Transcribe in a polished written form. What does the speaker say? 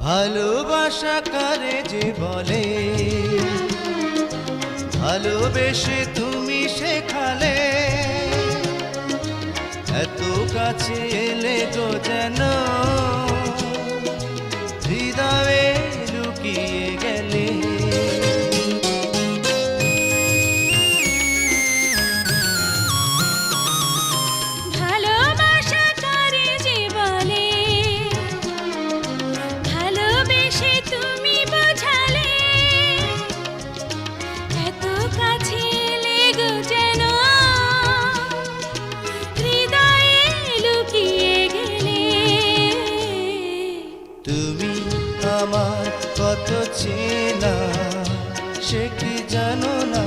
ভালোবাসা কারে যে বলে, ভালোবেসে তুমি শেখালে, এত কাছে এলে গো যেন হৃদয়ে লুকিয়ে গেলে। আমার কত চেনা সে কি জানো না,